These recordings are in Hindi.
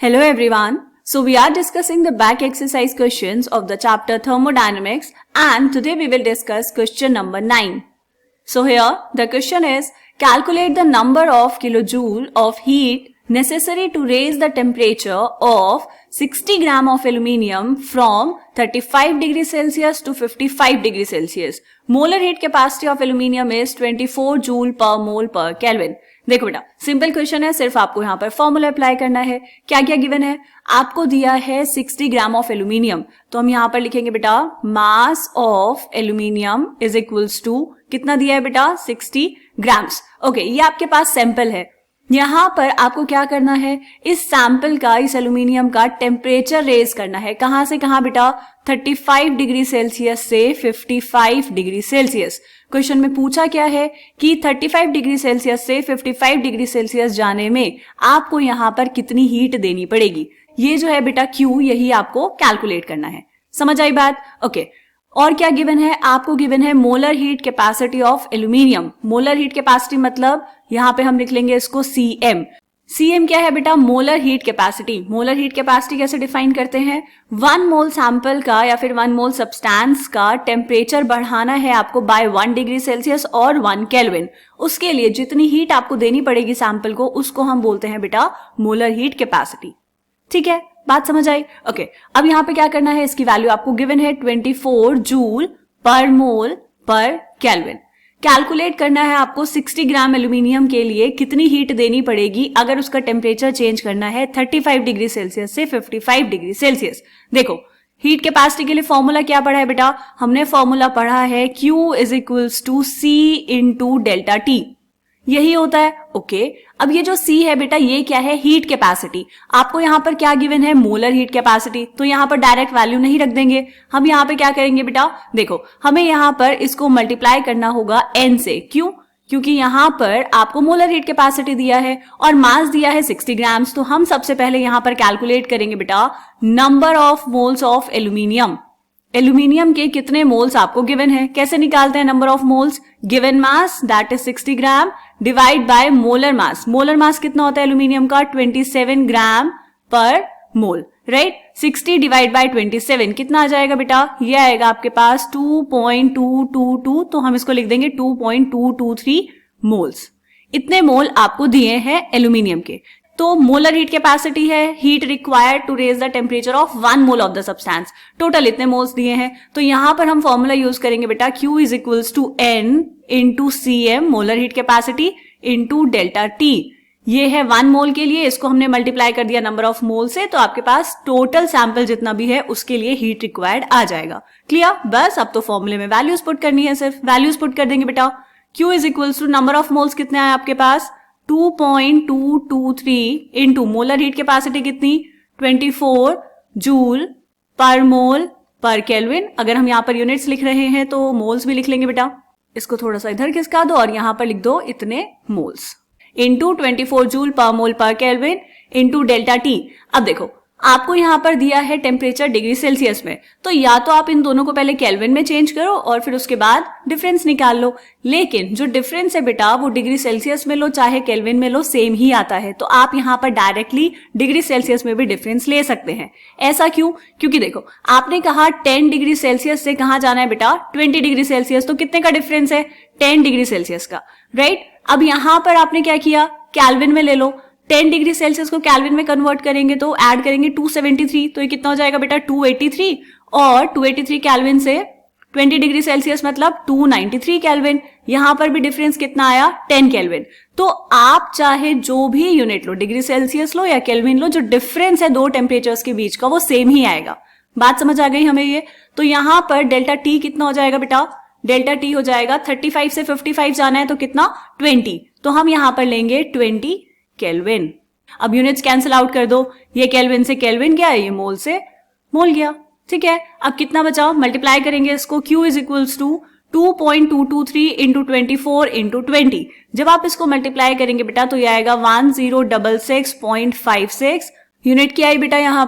Hello everyone. So we are discussing the back exercise questions of the chapter thermodynamics and today we will discuss question number 9. So here the question is calculate the number of kilojoule of heat necessary to raise the temperature of 60 gram of aluminium from 35 degree Celsius to 55 degree Celsius. Molar heat capacity of aluminium is 24 joule per mole per Kelvin. देखो बेटा सिंपल क्वेश्चन है, सिर्फ आपको यहाँ पर फॉर्मूला अप्लाई करना है. क्या क्या गिवन है, आपको दिया है 60 ग्राम ऑफ एल्यूमिनियम, तो हम यहाँ पर लिखेंगे बेटा mass of aluminium is equals to कितना दिया है बेटा 60 ग्राम्स. ओके, ये आपके पास सैंपल है. यहाँ पर आपको क्या करना है, इस सैंपल का, इस एल्यूमिनियम का टेम्परेचर रेज करना है. कहां से कहां बेटा, 35 डिग्री सेल्सियस से 55 डिग्री सेल्सियस. क्वेश्चन में पूछा क्या है कि 35 डिग्री सेल्सियस से 55 डिग्री सेल्सियस जाने में आपको यहाँ पर कितनी हीट देनी पड़ेगी. ये जो है बेटा Q, यही आपको कैलकुलेट करना है. समझ आई बात? ओके. और क्या गिवन है, आपको गिवन है molar heat capacity of aluminium. Molar heat capacity मतलब यहाँ पे हम लिख लेंगे इसको Cm. Cm क्या है बेटा, molar heat capacity. Molar heat capacity कैसे डिफाइन करते हैं, 1 मोल सैंपल का या फिर 1 मोल सब्सटेंस का टेम्परेचर बढ़ाना है आपको बाय 1 डिग्री सेल्सियस और 1 केल्विन. उसके लिए जितनी हीट आपको देनी पड़ेगी सैंपल को, उसको हम बोलते हैं बेटा मोलर हीट कैपेसिटी. ठीक है, बात समझ आई? ओके. अब यहाँ पे क्या करना है, इसकी वैल्यू आपको गिवन है 24 जूल पर मोल पर केल्विन. कैलकुलेट करना है आपको 60 ग्राम एल्यूमिनियम के लिए कितनी हीट देनी पड़ेगी अगर उसका टेम्परेचर चेंज करना है 35 डिग्री सेल्सियस से 55 डिग्री सेल्सियस. देखो हीट कैपेसिटी के लिए फॉर्मूला क्या पढ़ा है बेटा, हमने फॉर्मूला पढ़ा है Q is equals to C into delta T. यही होता है. ओके. अब ये जो C है बेटा, ये क्या है, हीट कैपेसिटी. आपको यहाँ पर क्या गिवन है, मोलर हीट कैपेसिटी, तो यहाँ पर डायरेक्ट वैल्यू नहीं रख देंगे. हम यहाँ पे क्या करेंगे बेटा, देखो हमें यहाँ पर इसको मल्टीप्लाई करना होगा N से. क्यों? क्योंकि यहाँ पर आपको मोलर हीट कैपेसिटी दिया है और मास दिया है 60 ग्राम्स. तो हम सबसे पहले यहाँ पर कैलकुलेट करेंगे बेटा number of moles of aluminium. Aluminium के कितने मोल्स आपको गिवन है. कैसे निकालते हैं number of moles, given mass that is 60 gram divide by molar mass. Molar mass कितना होता है एल्यूमिनियम का, 27 ग्राम पर मोल. राइट, 60 डिवाइड बाय 27 कितना आ जाएगा बेटा, ये आएगा आपके पास 2.222. तो हम इसको लिख देंगे 2.223 मोल्स. इतने मोल आपको दिए हैं एल्यूमिनियम के. तो मोलर हीट कैपेसिटी है, heat required to raise the temperature of 1 mole of the substance. Total इतने मोल्स दिए हैं. तो यहां पर हम फॉर्मूला यूज करेंगे बेटा Q is equals to N into Cm molar heat capacity into delta T. ये है 1 मोल के लिए, इसको हमने मल्टीप्लाई कर दिया नंबर ऑफ मोल से, तो आपके पास टोटल सैंपल जितना भी है उसके लिए हीट रिक्वायर्ड आ जाएगा. क्लियर? बस अब तो फॉर्मूले में वैल्यूज पुट करनी है, सिर्फ वैल्यूज पुट कर देंगे बेटा. Q is equals to number of moles कितने आए आपके पास, 2.223 इंटू मोलर हीट कैपेसिटी कितनी, 24 जूल पर मोल पर केल्विन. अगर हम यहाँ पर यूनिट्स लिख रहे हैं तो मोल्स भी लिख लेंगे बेटा. इसको थोड़ा सा इधर खिसका दो और यहाँ पर लिख दो इतने मोल्स इंटू 24 जूल पर मोल पर केल्विन इंटू डेल्टा T. अब देखो आपको यहाँ पर दिया है टेम्परेचर डिग्री सेल्सियस में, तो या तो आप इन दोनों को पहले केल्विन में चेंज करो और फिर उसके बाद डिफरेंस निकाल लो. लेकिन जो डिफरेंस है बेटा वो डिग्री सेल्सियस में लो चाहे केल्विन में लो, सेम ही आता है. तो आप यहाँ पर डायरेक्टली डिग्री सेल्सियस में भी डिफरेंस ले सकते हैं. ऐसा क्यों? क्योंकि देखो आपने कहा 10 डिग्री सेल्सियस से कहाँ जाना है बेटा, 20 डिग्री सेल्सियस. तो कितने का डिफरेंस है, 10 डिग्री सेल्सियस का. राइट. अब यहाँ पर आपने क्या किया, केल्विन में ले लो. 10 डिग्री सेल्सियस को केल्विन में कन्वर्ट करेंगे तो ऐड करेंगे 273, तो ये कितना हो जाएगा बेटा 283. और 283 केल्विन से 20 डिग्री सेल्सियस मतलब 293 केल्विन. यहां पर भी डिफरेंस कितना आया, 10 केल्विन. तो आप चाहे जो भी यूनिट लो, डिग्री सेल्सियस लो या केल्विन लो, जो डिफरेंस है दो टेम्परेचर्स के बीच का वो सेम ही आएगा. बात समझ आ गई हमें ये? तो यहां पर डेल्टा T कितना हो जाएगा बेटा, डेल्टा T हो जाएगा 35 से 55 जाना है तो कितना 20. तो हम यहां पर लेंगे 20 केल्विन. अब यूनिट्स कैंसिल आउट कर दो, ये केल्विन से केल्विन गया, ये मोल से मोल गया. ठीक है, अब कितना बचा, मल्टीप्लाई करेंगे इसको. Q is equals to 2.223 into 24 into 20. जब आप इसको मल्टीप्लाई करेंगे बेटा तो ये आएगा 1066.56 यूनिट क्या आई बेटा यहाँ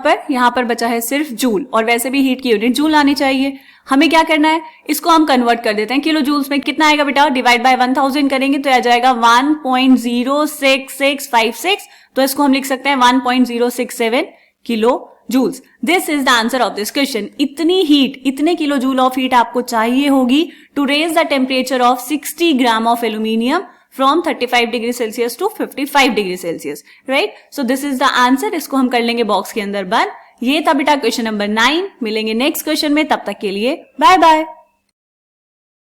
पर बचा है सिर्फ जूल, और वैसे भी हीट की यूनिट जूल आनी चाहिए। हमें क्या करना है, इसको हम कन्वर्ट कर देते हैं किलो जूल्स में। कितना आएगा बेटा, डिवाइड बाय 1000 करेंगे तो आ जाएगा 1.06656, तो इसको हम लिख सकते हैं 1.067 kilo joules. This is the answer of this question. इतनी हीट, इतने किलो जूल ऑफ हीट आपको चाहिए होगी to raise the temperature of 60 gram of aluminium from 35 degree Celsius to 55 degree Celsius, right. So this is the answer. इसको हम कर लेंगे बॉक्स के अंदर बंद। ये था बेटा क्वेश्चन नंबर 9। मिलेंगे नेक्स्ट क्वेश्चन में, तब तक के लिए बाय बाय।